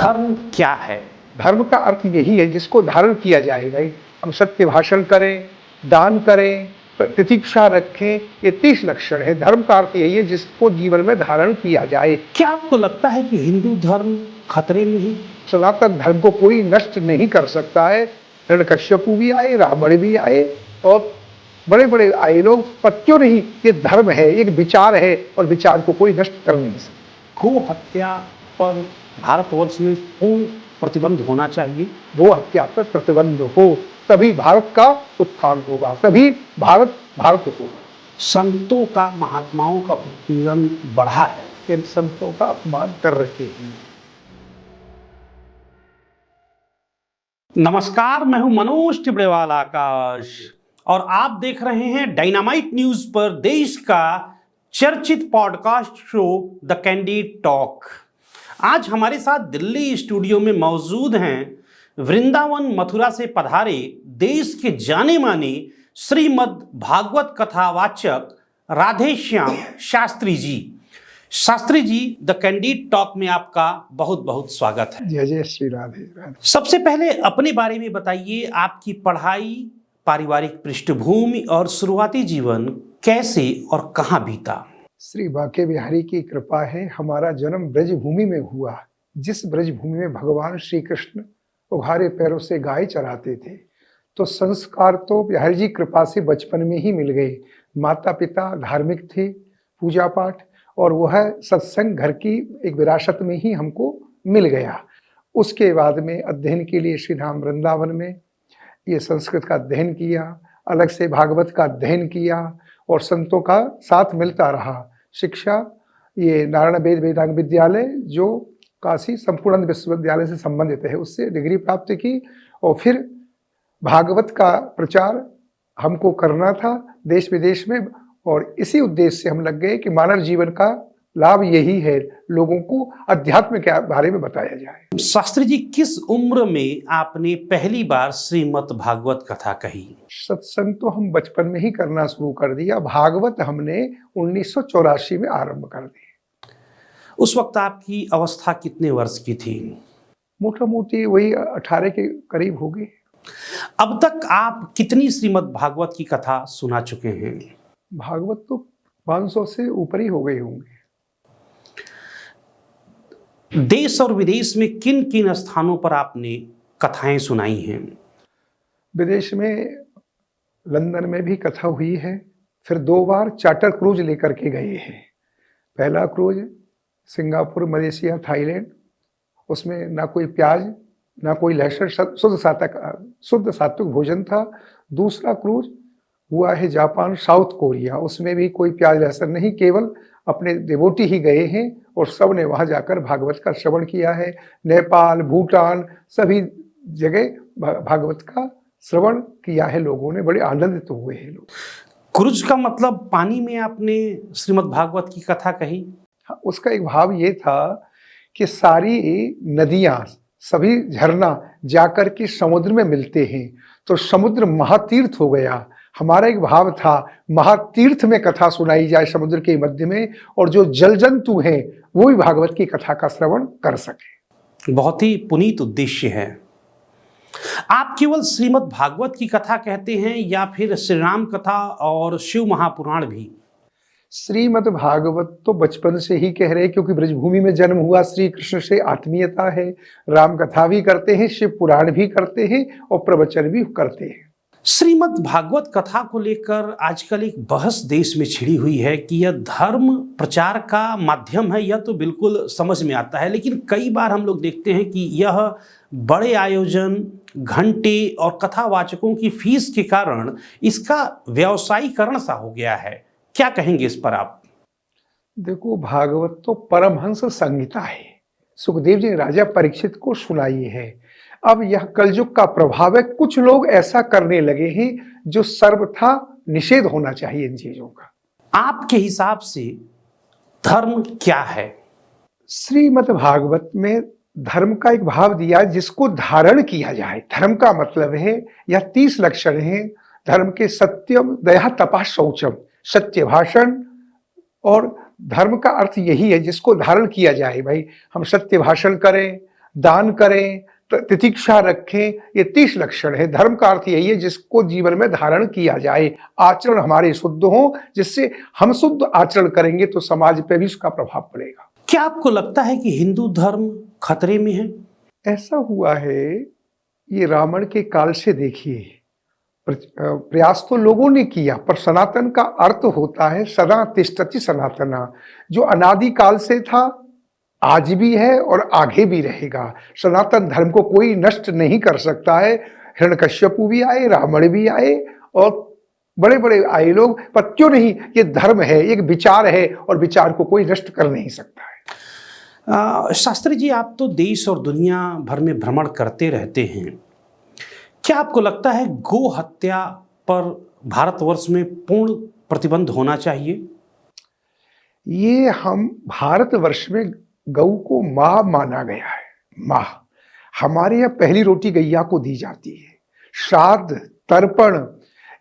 धर्म क्या है? धर्म का अर्थ यही है जिसको धारण किया जाए। भाई हम सत्य भाषण करें, दान करें, प्रतीक्षा रखें, ये 30 लक्षण है। धर्म का अर्थ यही है जिसको जीवन में धारण किया जाए। क्या आपको लगता है कि हिंदू धर्म खतरे में है? सनातन धर्म को कोई नष्ट नहीं कर सकता है। हिरण्यकश्यप भी आए, रावण भी आए और बड़े बड़े आए लोग, पर क्यों नहीं? ये धर्म है, एक विचार है और विचार को कोई नष्ट कर नहीं सकता। गो हत्या पर भारतवर्ष में पूर्ण प्रतिबंध होना चाहिए। गो हत्या पर प्रतिबंध हो, तभी भारत का उत्थान होगा, तभी भारत भारत होगा। संतों का, महात्माओं का उत्पीड़न बढ़ा है। इन संतों का अपमान कर रहे हैं। नमस्कार, मैं हूं मनोज टिबड़ेवाल आकाश और आप देख रहे हैं डायनामाइट न्यूज पर देश का चर्चित podcast show the candid talk. आज हमारे साथ दिल्ली स्टूडियो में मौजूद हैं वृंदावन मथुरा से पधारे देश के जाने माने श्रीमद् भागवत कथावाचक Radheshyam Shastri ji. Shastri ji, the candid talk में आपका बहुत बहुत स्वागत है। जय जय श्री राधे राधे। सबसे पहले अपने बारे में बताइए, आपकी पढ़ाई, पारिवारिक पृष्ठभूमि और शुरुआती जीवन कैसे और कहाँ बीता? श्री बांके बिहारी की कृपा है, हमारा जन्म ब्रजभूमि में हुआ। जिस ब्रजभूमि में भगवान श्री कृष्ण उघारे पैरों से गाय चराते थे, तो संस्कार तो बिहारी जी कृपा से बचपन में ही मिल गए। माता पिता धार्मिक थे, पूजा पाठ, और वह सत्संग घर की एक विरासत में ही हमको मिल गया। उसके बाद में अध्ययन के लिए श्री धाम वृंदावन में ये संस्कृत का अध्ययन किया, अलग से भागवत का अध्ययन किया और संतों का साथ मिलता रहा। शिक्षा ये नारायण वेद वेदांग विद्यालय जो काशी संपूर्ण विश्वविद्यालय से संबंधित है, उससे डिग्री प्राप्त की। और फिर भागवत का प्रचार हमको करना था देश विदेश में, और इसी उद्देश्य से हम लग गए कि मानव जीवन का लाभ यही है, लोगों को अध्यात्म के बारे में बताया जाए। शास्त्री जी, किस उम्र में आपने पहली बार श्रीमद् भागवत कथा कही? सत्संग तो हम बचपन में ही करना शुरू कर दिया। भागवत हमने 1984 में आरंभ कर दी। उस वक्त आपकी अवस्था कितने वर्ष की थी? मोटा मोटी वही 18 के करीब हो गई। अब तक आप कितनी श्रीमद् भागवत की कथा सुना चुके हैं? भागवत तो 500 से ऊपर ही हो गए होंगे। देश और विदेश में किन किन स्थानों पर आपने कथाएं सुनाई हैं? विदेश में लंदन में भी कथा हुई है। फिर 2 बार चार्टर क्रूज लेकर के गए हैं। पहला क्रूज सिंगापुर, मलेशिया, थाईलैंड, उसमें ना कोई प्याज ना कोई लहसुन, शुद्ध सात्विक भोजन था। दूसरा क्रूज हुआ है जापान, साउथ कोरिया, उसमें भी कोई प्याज लहसुन नहीं, केवल अपने डिवोटी ही गए हैं और सब ने वहां जाकर भागवत का श्रवण किया है। नेपाल, भूटान, सभी जगह भागवत का श्रवण किया है लोगों ने, बड़े आनंदित हुए हैं लोग। क्रूज का मतलब पानी में आपने श्रीमद् भागवत की कथा कही? उसका एक भाव ये था कि सारी नदियां, सभी झरना जाकर के समुद्र में मिलते हैं, तो समुद्र महातीर्थ हो गया। हमारा एक भाव था महातीर्थ में कथा सुनाई जाए समुद्र के मध्य में, और जो जल जंतु हैं वो भी भागवत की कथा का श्रवण कर सके। बहुत ही पुनीत उद्देश्य है। आप केवल श्रीमद् भागवत की कथा कहते हैं या फिर श्री राम कथा और शिव महापुराण भी? श्रीमद् भागवत तो बचपन से ही कह रहे, क्योंकि ब्रजभूमि में जन्म हुआ, श्री कृष्ण से आत्मीयता है। राम कथा भी करते हैं, शिव पुराण भी करते हैं और प्रवचन भी करते हैं। श्रीमद् भागवत कथा को लेकर आजकल एक बहस देश में छिड़ी हुई है कि यह धर्म प्रचार का माध्यम है। यह तो बिल्कुल समझ में आता है, लेकिन कई बार हम लोग देखते हैं कि यह बड़े आयोजन, घंटे और कथावाचकों की फीस के कारण इसका व्यवसायीकरण सा हो गया है। क्या कहेंगे इस पर आप? देखो, भागवत तो परमहंस संहिता है, सुखदेव जी ने राजा परीक्षित को सुनाई है। अब यह कलयुग का प्रभाव है, कुछ लोग ऐसा करने लगे हैं जो सर्वथा निषेध होना चाहिए इन चीजों का। आपके हिसाब से धर्म क्या है? श्रीमद् भागवत में धर्म का एक भाव दिया है जिसको धारण किया जाए। धर्म का मतलब है, यह 30 लक्षण हैं धर्म के: सत्यम, दया, तपा, शौचम। सत्य भाषण, और धर्म का अर्थ यही है जिसको धारण किया जाए। भाई हम सत्य भाषण करें, दान करें, तितिक्षा रखें, ये 30 लक्षण है। धर्म का अर्थ यही है जिसको जीवन में धारण किया जाए, आचरण हमारे शुद्ध हो, जिससे हम शुद्ध आचरण करेंगे तो समाज पे भी उसका प्रभाव पड़ेगा। क्या आपको लगता है कि हिंदू धर्म खतरे में है? ऐसा हुआ है, ये रावण के काल से देखिए, प्रयास तो लोगों ने किया, पर सनातन का अर्थ होता है सदा तिष्ठति सनातना, जो अनादि काल से था, आज भी है और आगे भी रहेगा। सनातन धर्म को कोई नष्ट नहीं कर सकता है। हिरण्यकश्यपु भी आए, रावण भी आए और बड़े बड़े आए लोग, पर क्यों नहीं, ये धर्म है, एक विचार है और विचार को कोई नष्ट कर नहीं सकता है। शास्त्री जी, आप तो देश और दुनिया भर में भ्रमण करते रहते हैं, क्या आपको लगता है गो हत्या पर भारतवर्ष में पूर्ण प्रतिबंध होना चाहिए? ये हम भारतवर्ष में गौ को माँ माना गया है। माँ, हमारे यहाँ पहली रोटी गैया को दी जाती है। श्राद्ध, तर्पण,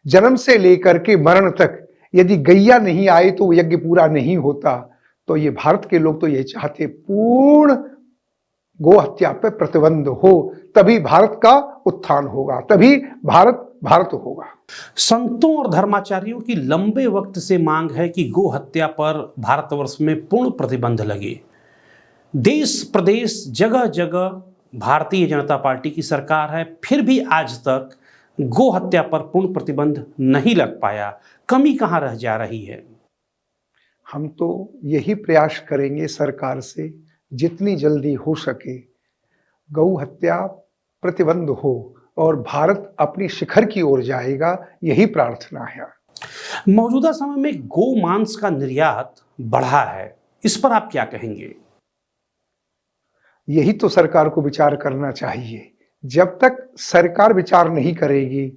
जन्म से लेकर के मरण तक यदि गैया नहीं आए तो यज्ञ पूरा नहीं होता। तो ये भारत के लोग तो ये चाहते पूर्ण गो हत्या पे प्रतिबंध हो, तभी भारत का उत्थान होगा, तभी भारत होगा। संतों और धर्माचार्यों की लंबे वक्त से मांग है कि गो हत्या पर भारतवर्ष में पूर्ण प्रतिबंध लगे। देश प्रदेश जगह जगह भारतीय जनता पार्टी की सरकार है, फिर भी आज तक गो हत्या पर पूर्ण प्रतिबंध नहीं लग पाया। कमी कहाँ रह जा रही है? हम तो यही प्रयास करेंगे सरकार से, जितनी जल्दी हो सके गौ हत्या प्रतिबंध हो और भारत अपनी शिखर की ओर जाएगा, यही प्रार्थना है। मौजूदा समय में गो मांस का निर्यात बढ़ा है, इस पर आप क्या कहेंगे? यही तो सरकार को विचार करना चाहिए। जब तक सरकार विचार नहीं करेगी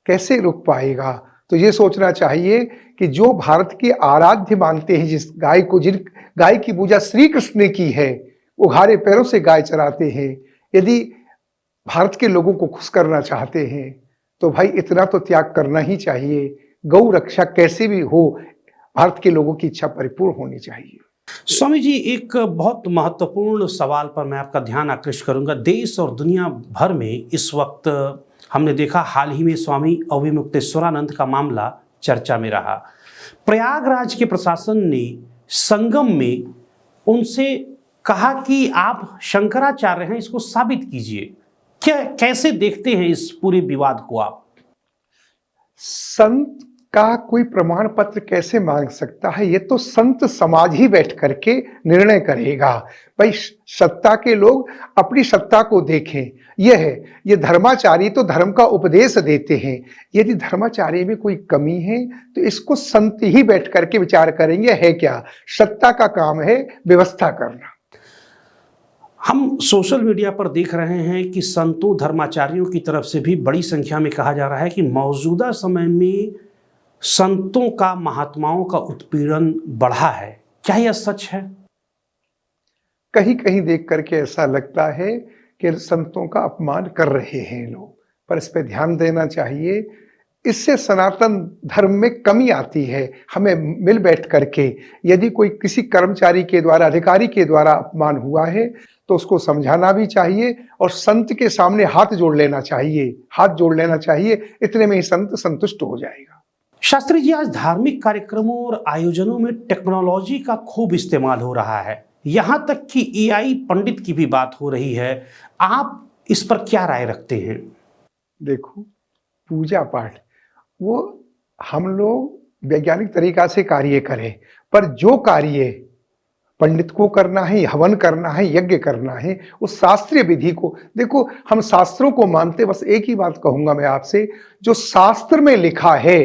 कैसे रुक पाएगा? तो ये सोचना चाहिए कि जो भारत के आराध्य मानते हैं, जिस गाय को, जिन गाय की पूजा श्री कृष्ण ने की है, उघारे पैरों से गाय चराते हैं, यदि भारत के लोगों को खुश करना चाहते हैं तो भाई इतना तो त्याग करना ही चाहिए। गौ रक्षा कैसे भी हो, भारत के लोगों की इच्छा परिपूर्ण होनी चाहिए। स्वामी जी, एक बहुत महत्वपूर्ण सवाल पर मैं आपका ध्यान आकृष्ट करूंगा। देश और दुनिया भर में इस वक्त हमने देखा, हाल ही में स्वामी अविमुक्तेश्वरानंद का मामला चर्चा में रहा। प्रयागराज के प्रशासन ने संगम में उनसे कहा कि आप शंकराचार्य हैं, इसको साबित कीजिए। क्या, कैसे देखते हैं इस पूरे विवाद को आप? संत का कोई प्रमाण पत्र कैसे मांग सकता है? ये तो संत समाज ही बैठ करके निर्णय करेगा। भाई सत्ता के लोग अपनी सत्ता को देखें, यह है, ये धर्माचार्य तो धर्म का उपदेश देते हैं। यदि धर्माचार्य में कोई कमी है तो इसको संत ही बैठ करके विचार करेंगे। है क्या? सत्ता का काम है व्यवस्था करना। हम सोशल मीडिया पर देख रहे हैं कि संतों, धर्माचार्यों की तरफ से भी बड़ी संख्या में कहा जा रहा है कि मौजूदा समय में संतों का, महात्माओं का उत्पीड़न बढ़ा है। क्या यह सच है? कहीं कहीं देख करके ऐसा लगता है कि संतों का अपमान कर रहे हैं लोग, पर इस पे ध्यान देना चाहिए। इससे सनातन धर्म में कमी आती है। हमें मिल बैठ करके, यदि कोई किसी कर्मचारी के द्वारा, अधिकारी के द्वारा अपमान हुआ है तो उसको समझाना भी चाहिए और संत के सामने हाथ जोड़ लेना चाहिए, हाथ जोड़ लेना चाहिए। इतने में ही संत संतुष्ट हो जाएगा। शास्त्री जी, आज धार्मिक कार्यक्रमों और आयोजनों में टेक्नोलॉजी का खूब इस्तेमाल हो रहा है, यहां तक कि एआई पंडित की भी बात हो रही है। आप इस पर क्या राय रखते हैं? देखो, पूजा पाठ वो हम लोग वैज्ञानिक तरीका से कार्य करें, पर जो कार्य पंडित को करना है, हवन करना है, यज्ञ करना है, उस शास्त्रीय विधि को देखो। हम शास्त्रों को मानते, बस एक ही बात कहूंगा मैं आपसे, जो शास्त्र में लिखा है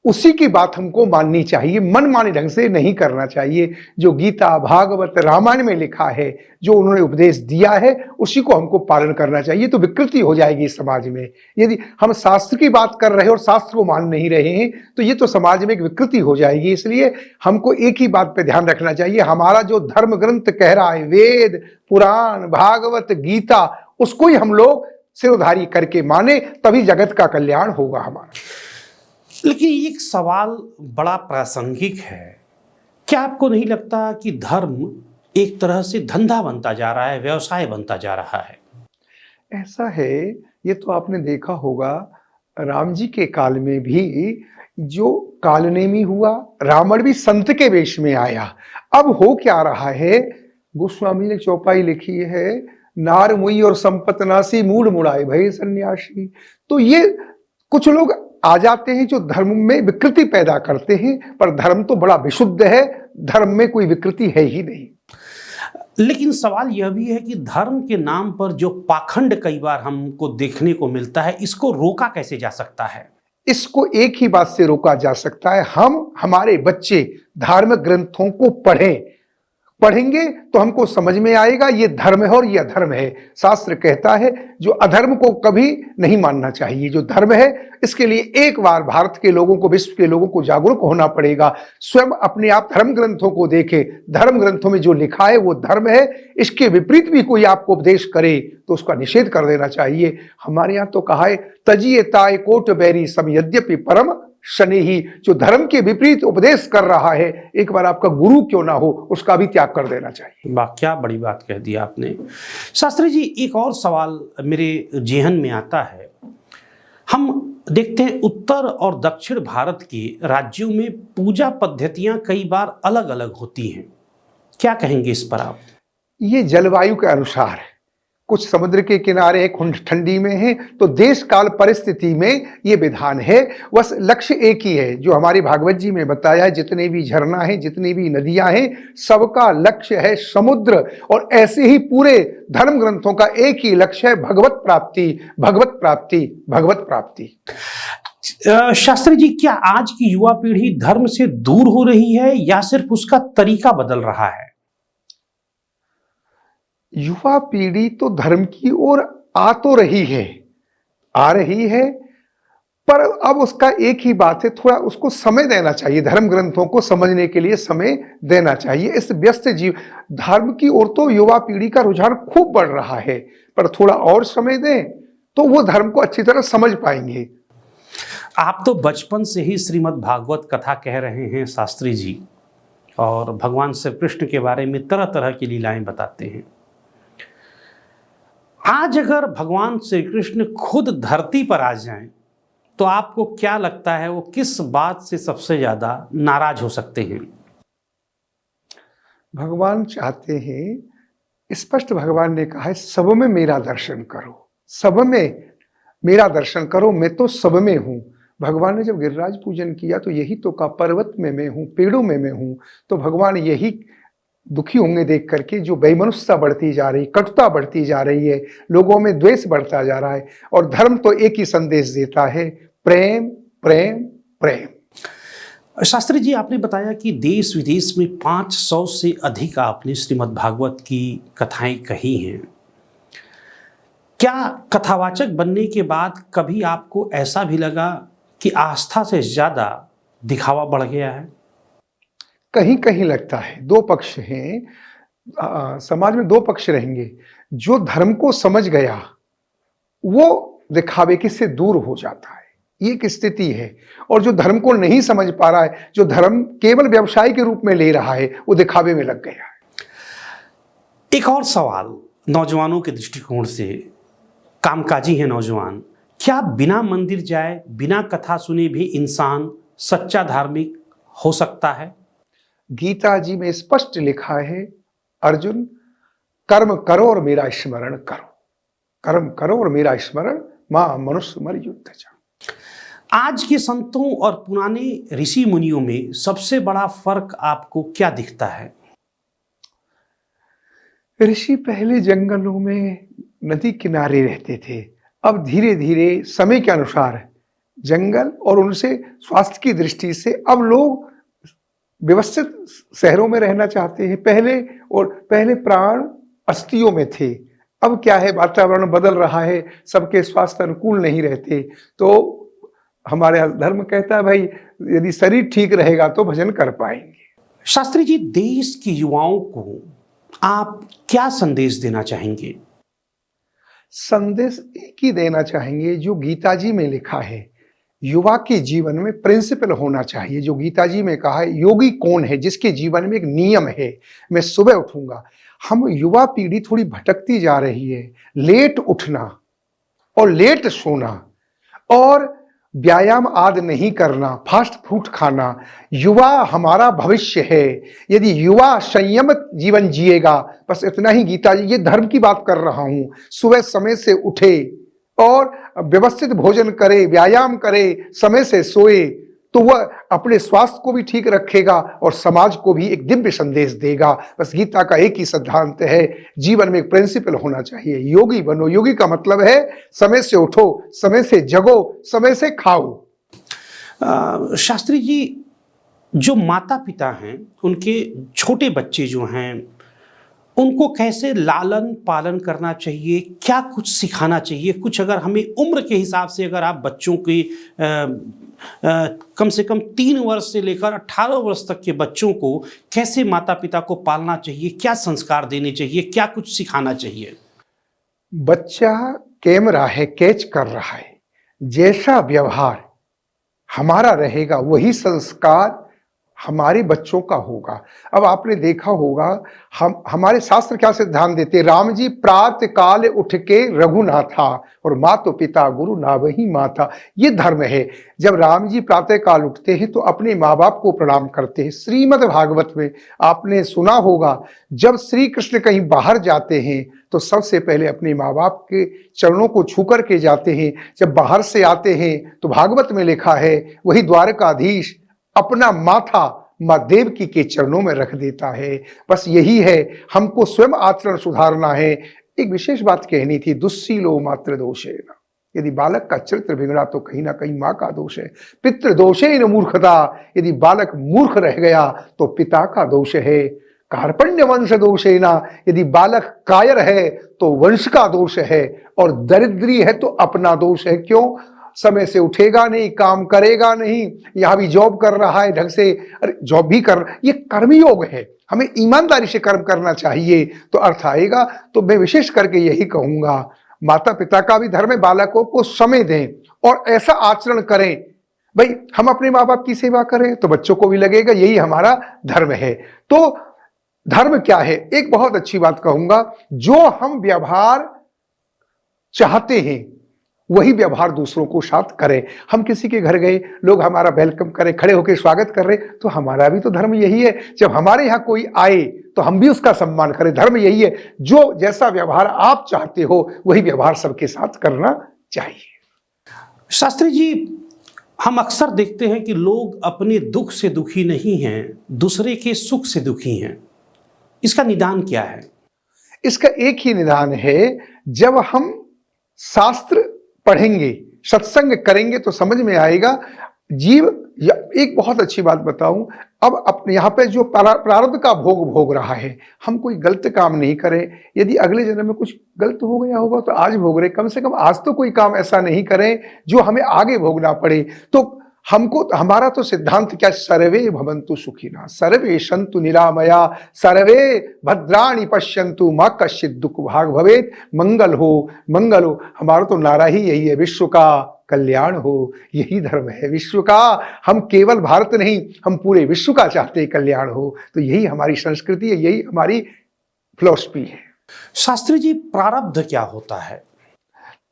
उसी की बात हमको माननी चाहिए, मनमाने ढंग से नहीं करना चाहिए। जो गीता, भागवत, रामायण में लिखा है, जो उन्होंने उपदेश दिया है, उसी को हमको पालन करना चाहिए। तो विकृति हो जाएगी समाज में। यदि हम शास्त्र की बात कर रहे हैं और शास्त्र को मान नहीं रहे हैं तो ये तो समाज में एक विकृति हो जाएगी। इसलिए हमको एक ही बात पे ध्यान रखना चाहिए, हमारा जो धर्म ग्रंथ कह रहा है, वेद, पुराण, भागवत, गीता, उसको ही हम लोग सिरोधारी करके माने, तभी जगत का कल्याण होगा हमारा। लेकिन एक सवाल बड़ा प्रासंगिक है, क्या आपको नहीं लगता कि धर्म एक तरह से धंधा बनता जा रहा है, व्यवसाय बनता जा रहा है। ऐसा है, ये तो आपने देखा होगा राम जी के काल में भी जो कालनेमी हुआ, रावण भी संत के वेश में आया। अब हो क्या रहा है, गोस्वामी ने चौपाई लिखी है, नार मुई और संपत नासी मूड मुड़ाए भय सन्यासी। तो ये कुछ लोग आ जाते हैं जो धर्म में विकृति पैदा करते हैं, पर धर्म तो बड़ा विशुद्ध है, धर्म में कोई विकृति है ही नहीं। लेकिन सवाल यह भी है कि धर्म के नाम पर जो पाखंड कई बार हमको देखने को मिलता है, इसको रोका कैसे जा सकता है? इसको एक ही बात से रोका जा सकता है, हम हमारे बच्चे धार्मिक ग्रंथों को पढ़ेंगे तो हमको समझ में आएगा ये धर्म है और ये अधर्म है। शास्त्र कहता है जो अधर्म को कभी नहीं मानना चाहिए, जो धर्म है इसके लिए एक बार भारत के लोगों को, विश्व के लोगों को जागरूक होना पड़ेगा। स्वयं अपने आप धर्म ग्रंथों को देखे, धर्म ग्रंथों में जो लिखा है वो धर्म है, इसके विपरीत भी कोई आपको उपदेश करे तो उसका निषेध कर देना चाहिए। हमारे यहाँ तो कहा है तजिए ताय कोट बैरी सम यद्यपि परम शनि ही, जो धर्म के विपरीत उपदेश कर रहा है, एक बार आपका गुरु क्यों ना हो, उसका भी त्याग कर देना चाहिए। वाह, क्या बड़ी बात कह दी आपने। शास्त्री जी, एक और सवाल मेरे जेहन में आता है। हम देखते हैं उत्तर और दक्षिण भारत के राज्यों में पूजा पद्धतियां कई बार अलग अलग होती हैं, क्या कहेंगे इस पर आप? ये जलवायु के अनुसार है, कुछ समुद्र के किनारे है, कुछ ठंडी में है, तो देश काल परिस्थिति में ये विधान है। बस लक्ष्य एक ही है, जो हमारी भागवत जी में बताया है, जितने भी झरना है, जितनी भी नदियां हैं, सबका लक्ष्य है समुद्र। और ऐसे ही पूरे धर्म ग्रंथों का एक ही लक्ष्य है, भगवत प्राप्ति, भगवत प्राप्ति, भगवत प्राप्ति। शास्त्री जी, क्या आज की युवा पीढ़ी धर्म से दूर हो रही है या सिर्फ उसका तरीका बदल रहा है? युवा पीढ़ी तो धर्म की ओर आ तो रही है, पर अब उसका एक ही बात है, थोड़ा उसको समय देना चाहिए, धर्म ग्रंथों को समझने के लिए समय देना चाहिए। इस व्यस्त जीव धर्म की ओर तो युवा पीढ़ी का रुझान खूब बढ़ रहा है, पर थोड़ा और समय दें तो वो धर्म को अच्छी तरह समझ पाएंगे। आप तो बचपन से ही श्रीमद् भागवत कथा कह रहे हैं शास्त्री जी, और भगवान श्री कृष्ण के बारे में तरह तरह की लीलाएं बताते हैं। आज अगर भगवान श्री कृष्ण खुद धरती पर आ जाएं, तो आपको क्या लगता है वो किस बात से सबसे ज्यादा नाराज हो सकते हैं? भगवान चाहते हैं, स्पष्ट भगवान ने कहा है, सब में मेरा दर्शन करो, सब में मेरा दर्शन करो, मैं तो सब में हूं। भगवान ने जब गिरिराज पूजन किया तो यही तो कहा, पर्वत में मैं हूं, पेड़ों में मैं हूं। तो भगवान यही दुखी होंगे देख करके, जो बेमनुष्यता बढ़ती जा रही, कटुता बढ़ती जा रही है, लोगों में द्वेष बढ़ता जा रहा है। और धर्म तो एक ही संदेश देता है, प्रेम प्रेम प्रेम। शास्त्री जी, आपने बताया कि देश विदेश में 500 से अधिक आपने श्रीमद् भागवत की कथाएं कही हैं। क्या कथावाचक बनने के बाद कभी आपको ऐसा भी लगा कि आस्था से ज्यादा दिखावा बढ़ गया है? कहीं कहीं लगता है, दो पक्ष हैं, समाज में दो पक्ष रहेंगे। जो धर्म को समझ गया वो दिखावे की से दूर हो जाता है, ये एक स्थिति है। और जो धर्म को नहीं समझ पा रहा है, जो धर्म केवल व्यवसाय के रूप में ले रहा है, वो दिखावे में लग गया है। एक और सवाल नौजवानों के दृष्टिकोण से, कामकाजी है नौजवान, क्या बिना मंदिर जाए, बिना कथा सुने भी इंसान सच्चा धार्मिक हो सकता है? गीता जी में स्पष्ट लिखा है, अर्जुन कर्म करो और मेरा स्मरण करो, कर्म करो और मेरा स्मरण, मां मनुष्य मर युद्ध जा। आज के संतों और पुराने ऋषि मुनियों में सबसे बड़ा फर्क आपको क्या दिखता है? ऋषि पहले जंगलों में नदी किनारे रहते थे, अब धीरे धीरे समय के अनुसार जंगल और उनसे स्वास्थ्य की दृष्टि से अब लोग व्यवस्थित शहरों में रहना चाहते हैं। पहले प्राण अस्थियों में थे, अब क्या है, वातावरण बदल रहा है, सबके स्वास्थ्य अनुकूल नहीं रहते। तो हमारे धर्म कहता है, भाई यदि शरीर ठीक रहेगा तो भजन कर पाएंगे। शास्त्री जी, देश के युवाओं को आप क्या संदेश देना चाहेंगे? संदेश एक ही देना चाहेंगे जो गीता जी में लिखा है, युवा के जीवन में प्रिंसिपल होना चाहिए। जो गीता जी में कहा है, योगी कौन है जिसके जीवन में एक नियम है, मैं सुबह उठूंगा। हम युवा पीढ़ी थोड़ी भटकती जा रही है। लेट उठना और लेट सोना और व्यायाम आदि नहीं करना, फास्ट फूड खाना। युवा हमारा भविष्य है। यदि युवा संयमित जीवन जिएगा, बस इतना ही गीता जी, ये धर्म की बात कर रहा हूं, सुबह समय से उठे और व्यवस्थित भोजन करे, व्यायाम करे, समय से सोए, तो वह अपने स्वास्थ्य को भी ठीक रखेगा और समाज को भी एक दिव्य संदेश देगा। बस गीता का एक ही सिद्धांत है, जीवन में एक प्रिंसिपल होना चाहिए, योगी बनो। योगी का मतलब है समय से उठो, समय से जगो, समय से खाओ। शास्त्री जी, जो माता पिता हैं उनके छोटे बच्चे जो हैं उनको कैसे लालन पालन करना चाहिए, क्या कुछ सिखाना चाहिए? कुछ अगर हमें उम्र के हिसाब से, अगर आप बच्चों की कम से कम 3 वर्ष से लेकर 18 वर्ष तक के बच्चों को कैसे माता पिता को पालना चाहिए, क्या संस्कार देने चाहिए, क्या कुछ सिखाना चाहिए? बच्चा कैमरा है, कैच कर रहा है। जैसा व्यवहार हमारा रहेगा वही संस्कार हमारे बच्चों का होगा। अब आपने देखा होगा, हमारे शास्त्र क्या सिद्धांत देते, राम जी प्रातः काल उठ के रघुनाथा और मातो पिता गुरु नावही माता। ये धर्म है। जब राम जी प्रातः काल उठते हैं तो अपने माँ बाप को प्रणाम करते हैं। श्रीमद् भागवत में आपने सुना होगा, जब श्री कृष्ण कहीं बाहर जाते हैं तो सबसे पहले अपने माँ बाप के चरणों को छू कर के जाते हैं। जब बाहर से आते हैं तो भागवत में लिखा है, वही द्वारकाधीश अपना माथा माँ देवकी के चरणों में रख देता है। बस यही है, हमको स्वयं आचरण सुधारना है। एक विशेष बात कहनी थी, दुस्सीलो मात्र दोषेण। यदि बालक का चरित्र बिगड़ा तो कहीं ना कहीं माँ का दोष है। पितृ दोषेण मूर्खता, यदि बालक मूर्ख रह गया तो पिता का दोष है। कार्पण्य वंश दोषेना, यदि बालक कायर है तो वंश का दोष है। और दरिद्री है तो अपना दोष है। क्यों? समय से उठेगा नहीं, काम करेगा नहीं, यहां भी जॉब कर रहा है ढंग से, अरे जॉब भी कर, ये कर्मयोग है, हमें ईमानदारी से कर्म करना चाहिए तो अर्थ आएगा। तो मैं विशेष करके यही कहूंगा, माता पिता का भी धर्म है, बालकों को समय दें और ऐसा आचरण करें। भाई हम अपने माँ बाप की सेवा करें तो बच्चों को भी लगेगा यही हमारा धर्म है। तो धर्म क्या है? एक बहुत अच्छी बात कहूंगा, जो हम व्यवहार चाहते हैं वही व्यवहार दूसरों को साथ करें। हम किसी के घर गए, लोग हमारा वेलकम करें, खड़े होकर स्वागत कर रहे, तो हमारा भी तो धर्म यही है। जब हमारे यहाँ कोई आए तो हम भी उसका सम्मान करें। धर्म यही है, जो जैसा व्यवहार आप चाहते हो वही व्यवहार सबके साथ करना चाहिए। शास्त्री जी, हम अक्सर देखते हैं कि लोग अपने दुख से दुखी नहीं हैं, दूसरे के सुख से दुखी हैं। इसका निदान क्या है? इसका एक ही निदान है, जब हम शास्त्र पढ़ेंगे, सत्संग करेंगे तो समझ में आएगा। जीव, एक बहुत अच्छी बात बताऊं, अब अपने यहाँ पे जो प्रारब्ध का भोग रहा है, हम कोई गलत काम नहीं करें। यदि अगले जन्म में कुछ गलत हो गया होगा तो आज भोग रहे, कम से कम आज तो कोई काम ऐसा नहीं करें जो हमें आगे भोगना पड़े। तो हमको, हमारा तो सिद्धांत क्या, सर्वे भवन्तु सुखिनः, सर्वे सन्तु निरामया, सर्वे भद्राणि पश्यन्तु मा कश्चित् दुःख भाग भवेत्। मंगल हो, मंगल हो। हमारा तो नारा ही यही है, विश्व का कल्याण हो। यही धर्म है विश्व का। हम केवल भारत नहीं, हम पूरे विश्व का चाहते हैं कल्याण हो। तो यही हमारी संस्कृति है, यही हमारी फिलॉसफी है। शास्त्री जी, प्रारब्ध क्या होता है?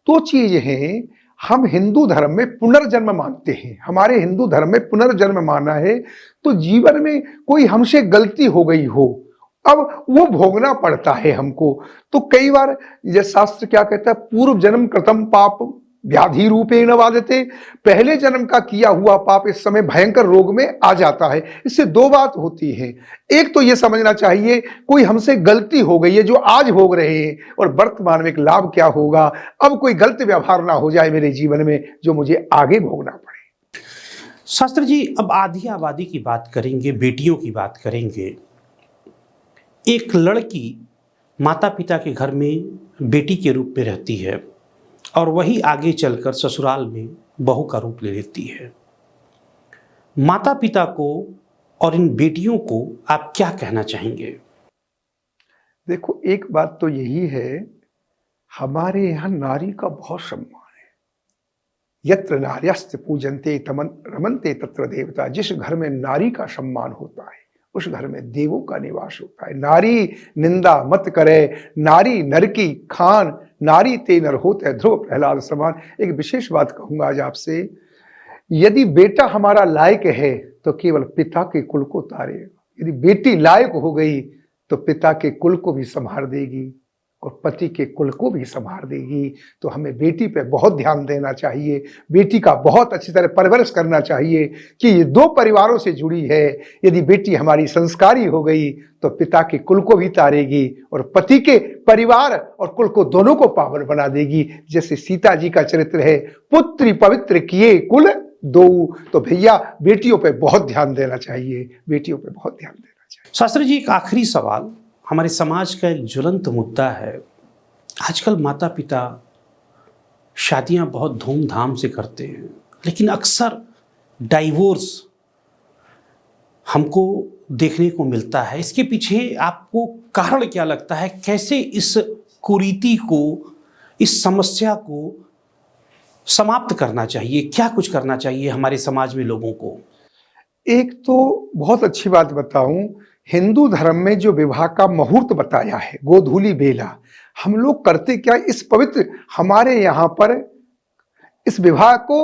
तो चीज है, हम हिंदू धर्म में पुनर्जन्म मानते हैं। हमारे हिंदू धर्म में पुनर्जन्म माना है। तो जीवन में कोई हमसे गलती हो गई हो, अब वो भोगना पड़ता है हमको। तो कई बार ये शास्त्र क्या कहता है, पूर्व जन्म कृतम पाप व्याधि रूपेण बाधते, पहले जन्म का किया हुआ पाप इस समय भयंकर रोग में आ जाता है। इससे दो बात होती है, एक तो ये समझना चाहिए कोई हमसे गलती हो गई है जो आज भोग रहे हैं, और वर्तमान में एक लाभ क्या होगा, अब कोई गलत व्यवहार ना हो जाए मेरे जीवन में जो मुझे आगे भोगना पड़े। शास्त्री जी, अब आधी आबादी की बात करेंगे, बेटियों की बात करेंगे। एक लड़की माता पिता के घर में बेटी के रूप में रहती है और वही आगे चलकर ससुराल में बहू का रूप ले लेती है। माता पिता को और इन बेटियों को आप क्या कहना चाहेंगे? देखो, एक बात तो यही है, हमारे यहाँ नारी का बहुत सम्मान है। यत्र नार्यस्त पूजन्ते रमन्ते तत्र देवता। जिस घर में नारी का सम्मान होता है उस घर में देवों का निवास होता है। नारी निंदा मत करे, नारी नर की खान, नारी ते नर होते ध्रुव प्रहलाद समान। एक विशेष बात कहूंगा आज आपसे, यदि बेटा हमारा लायक है तो केवल पिता के कुल को तारेगा, यदि बेटी लायक हो गई तो पिता के कुल को भी संभाल देगी और पति के कुल को भी संभाल देगी। तो हमें बेटी पे बहुत ध्यान देना चाहिए, बेटी का बहुत अच्छी तरह परवरिश करना चाहिए कि ये दो परिवारों से जुड़ी है। यदि बेटी हमारी संस्कारी हो गई तो पिता के कुल को भी तारेगी और पति के परिवार और कुल को दोनों को पावन बना देगी। जैसे सीता जी का चरित्र है, पुत्री पवित्र किए कुल दो। तो भैया बेटियों पे बहुत ध्यान देना चाहिए, बेटियों पे बहुत ध्यान देना चाहिए। शास्त्री जी, एक आखिरी सवाल, हमारे समाज का एक ज्वलंत मुद्दा है। आजकल माता पिता शादियां बहुत धूमधाम से करते हैं, लेकिन अक्सर डाइवोर्स हमको देखने को मिलता है। इसके पीछे आपको कारण क्या लगता है? कैसे इस कुरीति को, इस समस्या को समाप्त करना चाहिए? क्या कुछ करना चाहिए हमारे समाज में लोगों को? एक तो बहुत अच्छी बात बताऊं, हिंदू धर्म में जो विवाह का मुहूर्त बताया है, गोधूली बेला, हम लोग करते क्या, इस पवित्र हमारे यहाँ पर इस विवाह को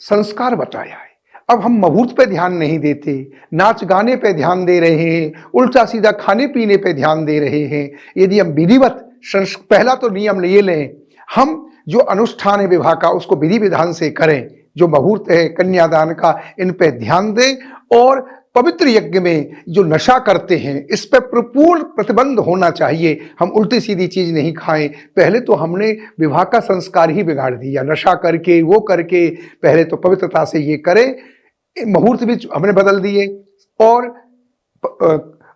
संस्कार बताया है। अब हम मुहूर्त पे ध्यान नहीं देते, नाच गाने पे ध्यान दे रहे हैं, उल्टा सीधा खाने पीने पे ध्यान दे रहे हैं। यदि हम विधिवत पहला तो नियम ये लें, हम जो अनुष्ठान है विवाह का उसको विधि विधान से करें, जो मुहूर्त है कन्यादान का इन पे ध्यान दें। और पवित्र यज्ञ में जो नशा करते हैं इस पे पूर्ण प्रतिबंध होना चाहिए। हम उल्टी सीधी चीज नहीं खाएं। पहले तो हमने विवाह का संस्कार ही बिगाड़ दिया, नशा करके वो करके। पहले तो पवित्रता से ये करें, मुहूर्त भी हमने बदल दिए। और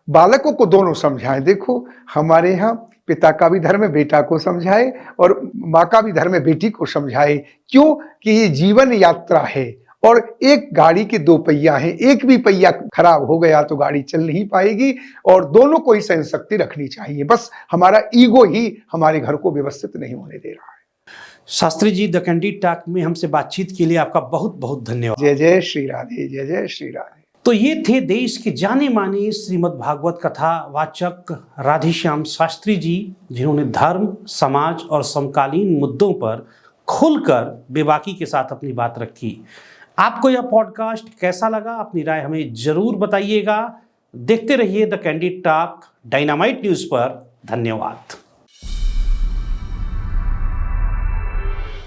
बालकों को दोनों समझाएं। देखो हमारे यहाँ पिता का भी धर्म है, बेटा को समझाए, और माँ का भी धर्म है, बेटी को समझाए। क्यों कि ये जीवन यात्रा है और एक गाड़ी के दो पहिया हैं, एक भी पहिया खराब हो गया तो गाड़ी चल नहीं पाएगी। और दोनों को ही सहन शक्ति रखनी चाहिए। बस हमारा ईगो ही हमारे घर को व्यवस्थित नहीं होने दे रहा है। Shastri ji, the candid talk में हमसे बातचीत के लिए आपका बहुत बहुत धन्यवाद। जय जय श्री राधे, जय जय श्री राधे। तो ये थे देश के जाने माने श्रीमद् भागवत कथा वाचक राधेश्याम शास्त्री जी, जिन्होंने धर्म, समाज और समकालीन मुद्दों पर खुलकर बेबाकी के साथ अपनी बात रखी। आपको यह पॉडकास्ट कैसा लगा? अपनी राय हमें जरूर बताइएगा। देखते रहिए the candid talk dynamite news पर। धन्यवाद।